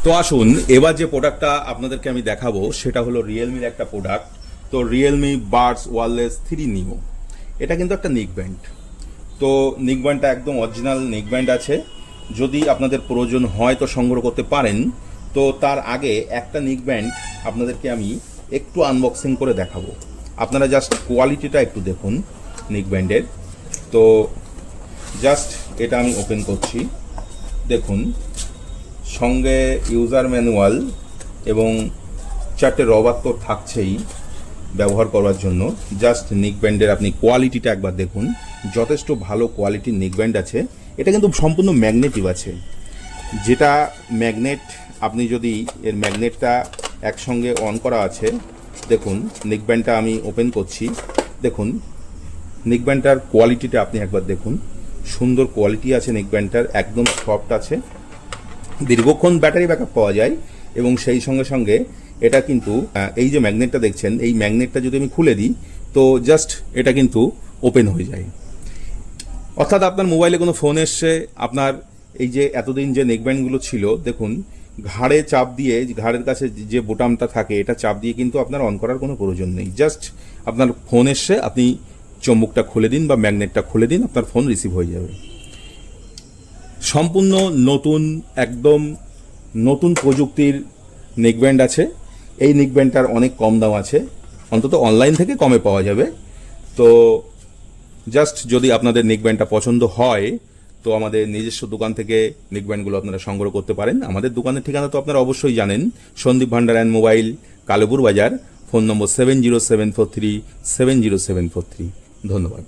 তো আসুন এবার যে প্রোডাক্টটা আপনাদেরকে আমি দেখাবো সেটা হলো রিয়েলমির একটা প্রোডাক্ট। তো রিয়েলমি বাডস ওয়্যারলেস 3 নিও, এটা কিন্তু একটা নেক ব্যান্ড। তো নেক ব্যান্ডটা একদম অরিজিনাল নেক ব্যান্ড আছে। যদি আপনাদের প্রয়োজন হয় তো সংগ্রহ করতে পারেন। তো তার আগে একটা নেক ব্যান্ড আপনাদেরকে আমি একটু আনবক্সিং করে দেখাবো। আপনারা জাস্ট কোয়ালিটিটা একটু দেখুন নেক ব্যান্ডের। তো জাস্ট এটা আমি ওপেন করছি, দেখুন সঙ্গে ইউজার ম্যানুয়াল এবং 4টে রবার তো থাকছেই ব্যবহার করার জন্য। জাস্ট নেক ব্যান্ডের আপনি কোয়ালিটিটা একবার দেখুন, যথেষ্ট ভালো কোয়ালিটির নেক ব্যান্ড আছে। এটা কিন্তু সম্পূর্ণ ম্যাগনেটিভ আছে, যেটা ম্যাগনেট আপনি যদি এর ম্যাগনেটটা একসঙ্গে অন করা আছে। দেখুন নেক ব্যান্ডটা আমি ওপেন করছি, দেখুন নেক ব্যান্ডটার কোয়ালিটিটা আপনি একবার দেখুন, সুন্দর কোয়ালিটি আছে নেক ব্যান্ডটার, একদম সফট আছে, দীর্ঘক্ষণ ব্যাটারি ব্যাকআপ পাওয়া যায়। এবং সেই সঙ্গে সঙ্গে এটা কিন্তু এই যে ম্যাগনেটটা দেখছেন, এই ম্যাগনেটটা যদি আমি খুলে দিই তো জাস্ট এটা কিন্তু ওপেন হয়ে যায়। অর্থাৎ আপনার মোবাইলে কোনো ফোন এসছে, আপনার এই যে এতদিন যে নেকব্যান্ডগুলো ছিল, দেখুন ঘাড়ে চাপ দিয়ে, ঘাড়ের কাছে যে বোতামটা থাকে এটা চাপ দিয়ে কিন্তু আপনার অন করার কোনো প্রয়োজন নেই। জাস্ট আপনার ফোন এসছে, আপনি চম্বুকটা খুলে দিন বা ম্যাগনেটটা খুলে দিন, আপনার ফোন রিসিভ হয়ে যাবে। সম্পূর্ণ নতুন, একদম নতুন প্রযুক্তির নেকব্যান্ড আছে। এই নেকব্যান্ডটার অনেক কম দাম আছে, অন্তত অনলাইন থেকে কমে পাওয়া যাবে। তো জাস্ট যদি আপনাদের নেকব্যান্ডটা পছন্দ হয় তো আমাদের নিজস্ব দোকান থেকে নেকব্যান্ডগুলো আপনারা সংগ্রহ করতে পারেন। আমাদের দোকানের ঠিকানা তো আপনারা অবশ্যই জানেন, সন্দীপ ভান্ডার অ্যান্ড মোবাইল, কালীপুর বাজার। ফোন নম্বর 7074370743। ধন্যবাদ।